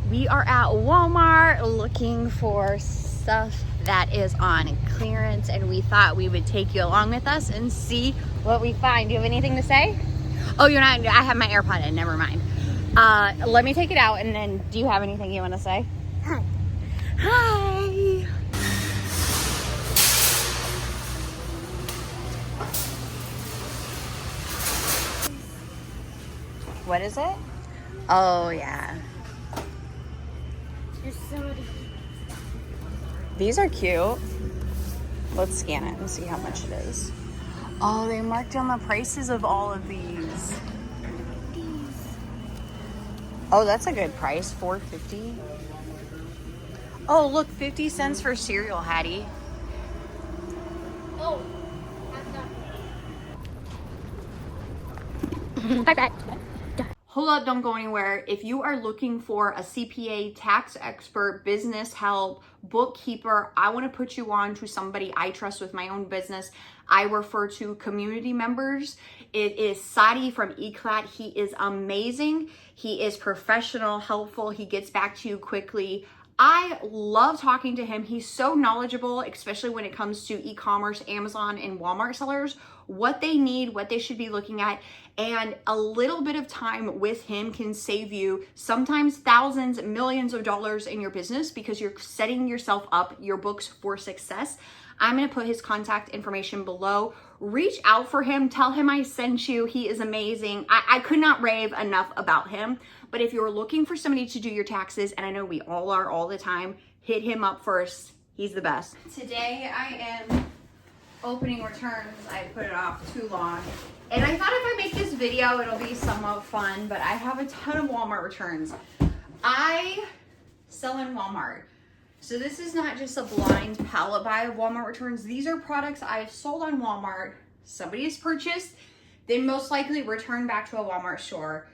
We are at Walmart looking for stuff that is on clearance, and we thought we would take you along with us and see what we find. Do you have anything to say? Oh, you're not. I have my AirPod in. Never mind. Let me take it out, and then do you have anything you want to say? Hi. Hi. What is it? Oh, yeah. These are cute. Let's scan it and see how much it is. Oh, they marked down the prices of all of these. Oh, that's a good price. $4.50. Oh, look, 50 cents for cereal, Hattie. Oh, Okay. Hold up, don't go anywhere. If you are looking for a CPA, tax expert, business help, bookkeeper, I want to put you on to somebody I trust with my own business. I refer to community members. It is Saadi from ECLAT. He is amazing. He is professional, helpful. He gets back to you quickly. I love talking to him. He's so knowledgeable, especially when it comes to e-commerce, Amazon, and Walmart sellers, what they need, what they should be looking at, and a little bit of time with him can save you sometimes thousands, millions of dollars in your business because you're setting yourself up, your books for success. I'm going to put his contact information below. Reach out for him. Tell him I sent you. He is amazing. I could not rave enough about him. But if you're looking for somebody to do your taxes, and I know we all are all the time, hit him up first. He's the best. Today I am opening returns. I put it off too long. And I thought if I make this video, it'll be somewhat fun, but I have a ton of Walmart returns. I sell in Walmart. So this is not just a blind pallet buy of Walmart returns. These are products I've sold on Walmart. Somebody has purchased, then most likely return back to a Walmart store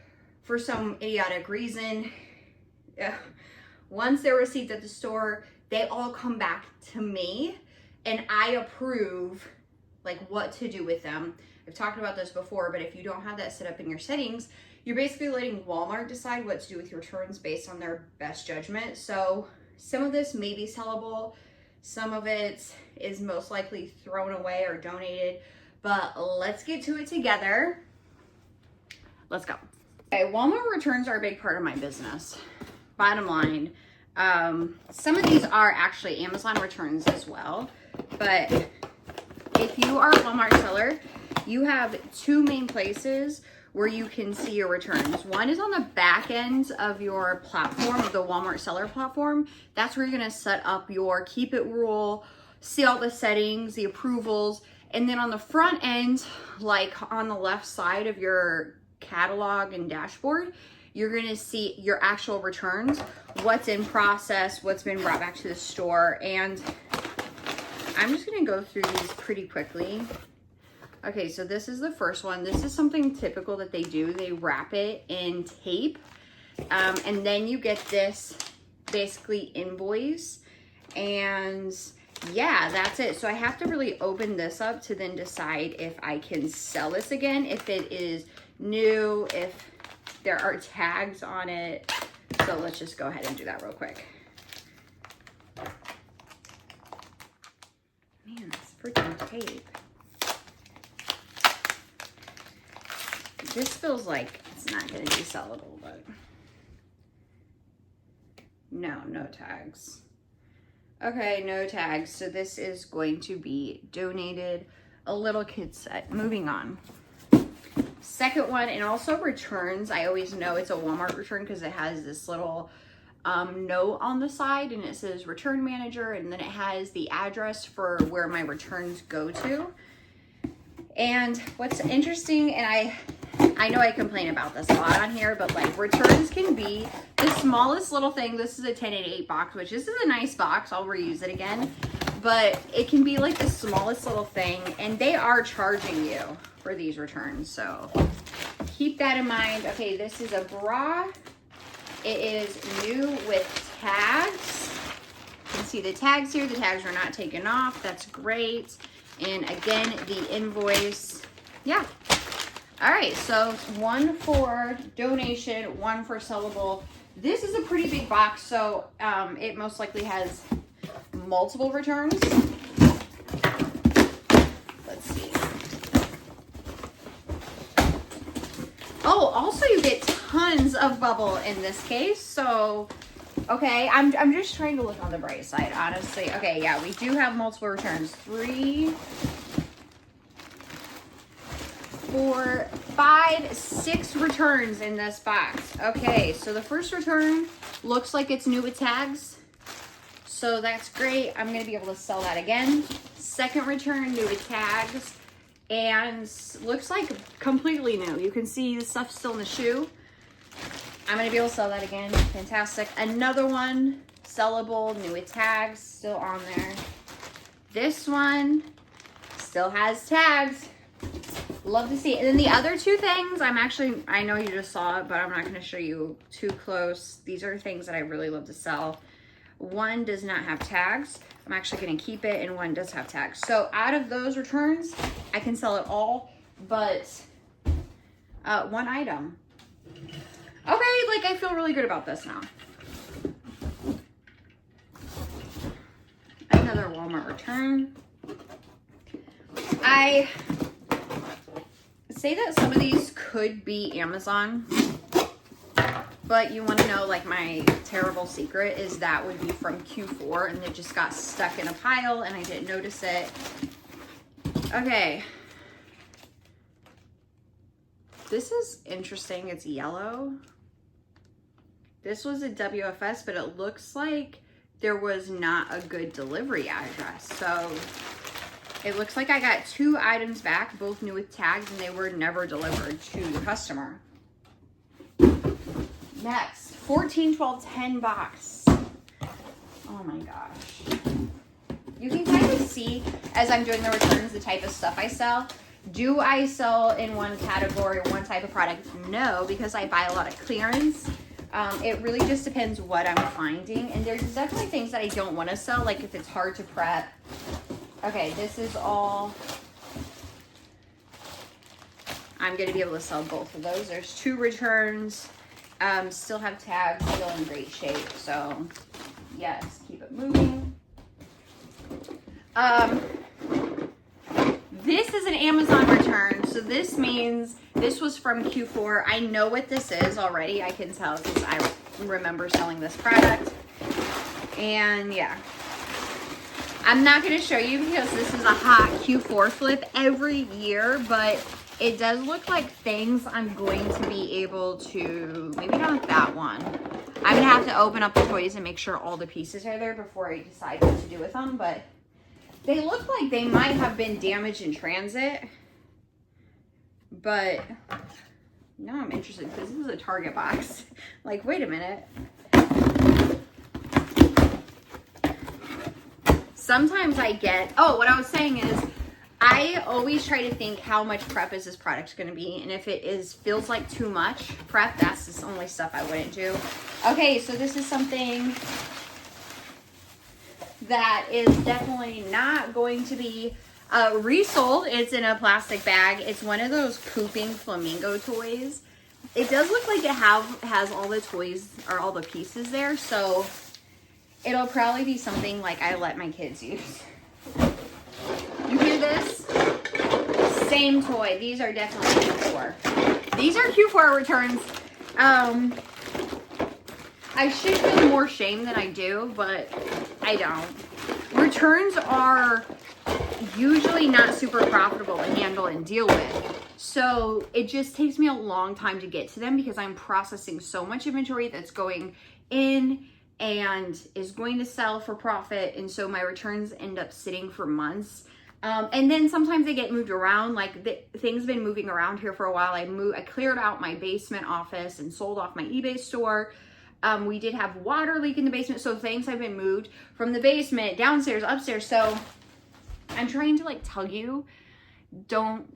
for some idiotic reason. Once they're received at the store, they all come back to me and I approve like what to do with them. I've talked about this before, but if you don't have that set up in your settings, you're basically letting Walmart decide what to do with your returns based on their best judgment. So some of this may be sellable, some of it is most likely thrown away or donated, but let's get to it together. Let's go. Okay, Walmart returns are a big part of my business. Bottom line, some of these are actually Amazon returns as well, but if you are a Walmart seller, you have two main places where you can see your returns. One is on the back end of your platform, the Walmart seller platform. That's where you're gonna set up your keep it rule, see all the settings, the approvals, and then on the front end, like on the left side of your catalog and dashboard, you're gonna see your actual returns, what's in process, what's been brought back to the store, and I'm just gonna go through these pretty quickly. Okay, so this is the first one. This is something typical that they do. They wrap it in tape, and then you get this basically invoice, and yeah, that's it. So I have to really open this up to then decide if I can sell this again, if it is new, if there are tags on it. So let's just go ahead and do that real quick. Man, this freaking tape. This feels like it's not going to be sellable, but no tags. Okay, no tags. So this is going to be donated. A little kid set. Moving on. Second one, and also returns. I always know it's a Walmart return because it has this little note on the side and it says return manager, and then it has the address for where my returns go to. And what's interesting, and I know I complain about this a lot on here, but like returns can be the smallest little thing. This is a 1088 box, which this is a nice box. I'll reuse it again, but it can be like the smallest little thing, and they are charging you for these returns. So keep that in mind. Okay, this is a bra. It is new with tags. You can see the tags here. The tags are not taken off. That's great. And again, the invoice. Yeah. All right, so one for donation, one for sellable. This is a pretty big box, so it most likely has multiple returns. Let's see. Oh, also you get tons of bubble in this case, so okay, I'm just trying to look on the bright side, honestly. Okay, yeah, we do have multiple returns. 3, 4, 5, 6 returns in this box. Okay, so the first return looks like it's new with tags, so that's great. I'm gonna be able to sell that again. Second return, new with tags, and looks like completely new. You can see the stuff's still in the shoe. I'm gonna be able to sell that again. Fantastic. Another one, sellable, new with tags, still on there. This one still has tags. Love to see it. And then the other 2 things, I know you just saw it, but I'm not gonna show you too close. These are things that I really love to sell. One does not have tags. I'm actually gonna keep it, and one does have tags. So out of those returns, I can sell it all, but 1 item. Okay, like I feel really good about this now. Another Walmart return. I say that some of these could be Amazon, but you want to know, like, my terrible secret is that would be from Q4 and it just got stuck in a pile and I didn't notice it. Okay. This is interesting. It's yellow. This was a WFS, but it looks like there was not a good delivery address. So it looks like I got 2 items back, both new with tags, and they were never delivered to the customer. Next, 14, 12, 10 box. Oh my gosh. You can kind of see as I'm doing the returns the type of stuff I sell. Do I sell in one category, one type of product? No, because I buy a lot of clearance. It really just depends what I'm finding. And there's definitely things that I don't want to sell, like if it's hard to prep. Okay, this is all. I'm going to be able to sell both of those. There's 2 returns. Still have tags, still in great shape. So, yes, keep it moving. This is an Amazon return, so this means this was from Q4. I know what this is already. I can tell because I remember selling this product. And yeah, I'm not going to show you because this is a hot Q4 flip every year, but it does look like things I'm going to be able to, maybe not that one. I'm going to have to open up the toys and make sure all the pieces are there before I decide what to do with them, but they look like they might have been damaged in transit, but now I'm interested because this is a Target box. Like, wait a minute. Sometimes I get, oh, what I was saying is I always try to think how much prep is this product going to be, and if it feels like too much prep, that's the only stuff I wouldn't do. Okay, so this is something that is definitely not going to be resold. It's in a plastic bag. It's one of those pooping flamingo toys. It does look like it has all the toys or all the pieces there, so it'll probably be something like I let my kids use. You hear this? Same toy. These are definitely Q4. These are Q4 returns. I should feel more shame than I do, but I don't. Returns are usually not super profitable to handle and deal with. So it just takes me a long time to get to them because I'm processing so much inventory that's going in and is going to sell for profit. And so my returns end up sitting for months. And then sometimes they get moved around. Like things have been moving around here for a while. I cleared out my basement office and sold off my eBay store. We did have water leak in the basement, so things have been moved from the basement downstairs, upstairs. So I'm trying to like tell you, don't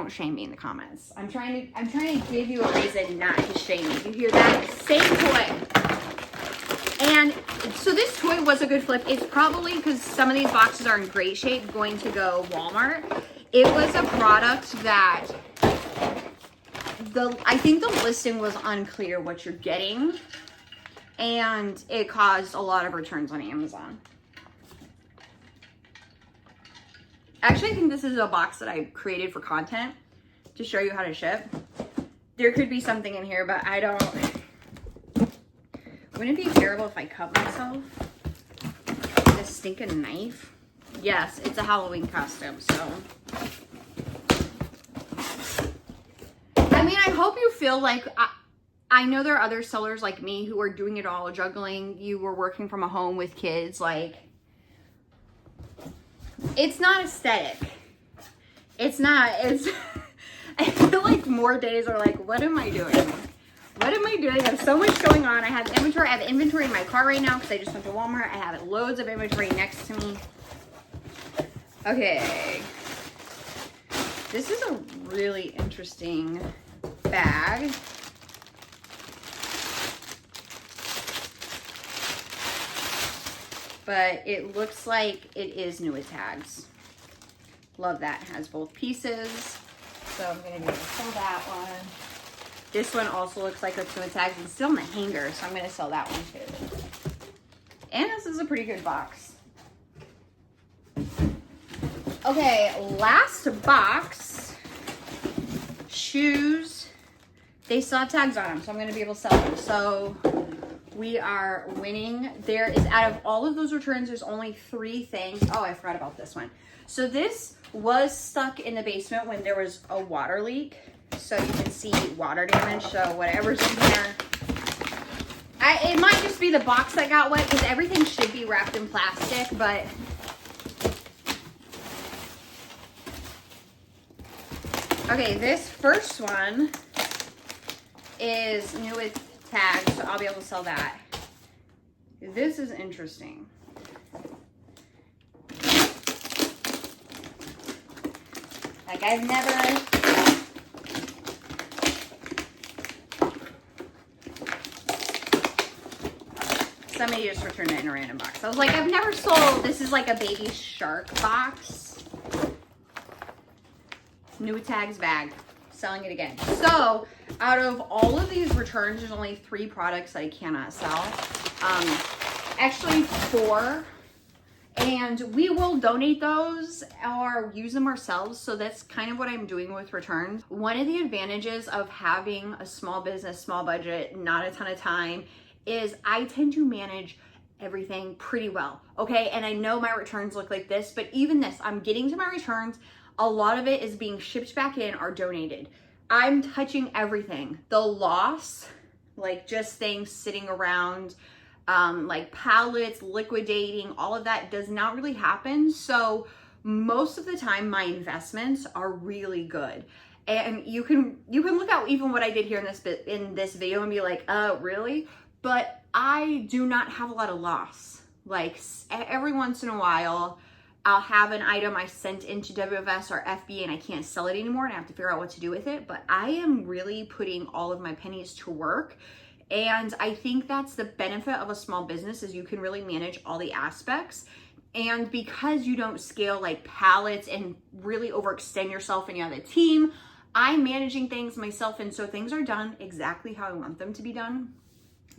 shame me in the comments. I'm trying to give you a reason not to shame me. You hear that? Same toy. And so this toy was a good flip. It's probably, because some of these boxes are in great shape, going to go Walmart. It was a product that I think the listing was unclear what you're getting. and it caused a lot of returns on Amazon. Actually, I think this is a box that I created for content to show you how to ship. There could be something in here, but I don't. Wouldn't it be terrible if I cut myself with a stinking knife? Yes, it's a Halloween costume, so. I mean, I hope you feel like, I know there are other sellers like me who are doing it all, juggling. You were working from a home with kids, like, it's not aesthetic. It's not, it's, I feel like more days are like, what am I doing? What am I doing? I have so much going on. I have inventory. I have inventory in my car right now because I just went to Walmart. I have loads of inventory next to me. Okay. This is a really interesting bag. But it looks like it is new with tags. Love that. It has both pieces. So I'm going to be able to sell that one. This one also looks like it's new with tags. It's still in the hanger, so I'm going to sell that one too. And this is a pretty good box. Okay, last box. Shoes. They still have tags on them, so I'm going to be able to sell them. So we are winning. There is, out of all of those returns, there's only 3 things. Oh, I forgot about this one. So this was stuck in the basement when there was a water leak. So you can see water damage. So whatever's in here. It might just be the box that got wet because everything should be wrapped in plastic, but okay, this first one is new with tags, so I'll be able to sell that. This is interesting. Like, I've never, somebody just returned it in a random box. I was like, I've never sold, this is like a baby shark box. New tags bag, selling it again. So out of all of these returns, there's only 3 products that I cannot sell. Actually 4. And we will donate those or use them ourselves. So that's kind of what I'm doing with returns. One of the advantages of having a small business, small budget, not a ton of time, is I tend to manage everything pretty well. Okay, and I know my returns look like this, but even this, I'm getting to my returns. A lot of it is being shipped back in or donated. I'm touching everything. The loss, like just things sitting around, like pallets, liquidating, all of that does not really happen. So most of the time my investments are really good. And you can look at even what I did here in this video and be like, really? But I do not have a lot of loss. Like every once in a while, I'll have an item I sent into WFS or FBA and I can't sell it anymore and I have to figure out what to do with it. But I am really putting all of my pennies to work. And I think that's the benefit of a small business, is you can really manage all the aspects. And because you don't scale like pallets and really overextend yourself and you have a team, I'm managing things myself. And so things are done exactly how I want them to be done.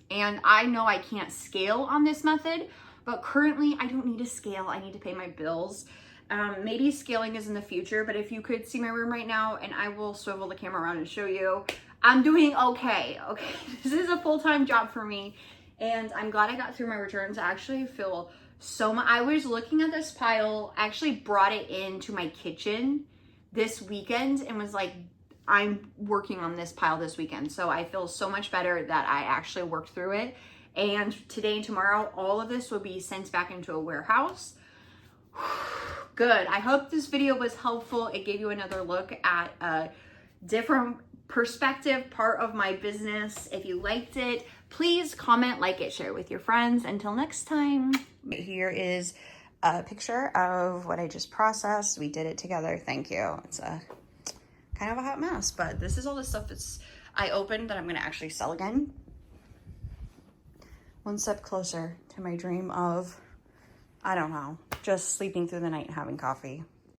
And I know I can't scale on this method, but currently I don't need to scale. I need to pay my bills. Maybe scaling is in the future, but if you could see my room right now, and I will swivel the camera around and show you, I'm doing okay. Okay, this is a full-time job for me, and I'm glad I got through my returns. I actually feel so much. I was looking at this pile, I actually brought it into my kitchen this weekend and was like, I'm working on this pile this weekend. So I feel so much better that I actually worked through it. And today and tomorrow, all of this will be sent back into a warehouse. Good. I hope this video was helpful. It gave you another look at a different perspective, part of my business. If you liked it, please comment, like it, share it with your friends. Until next time. Here is a picture of what I just processed. We did it together. Thank you. It's a kind of a hot mess, but this is all the stuff that's I opened that I'm gonna actually sell again. One step closer to my dream of, I don't know, just sleeping through the night and having coffee.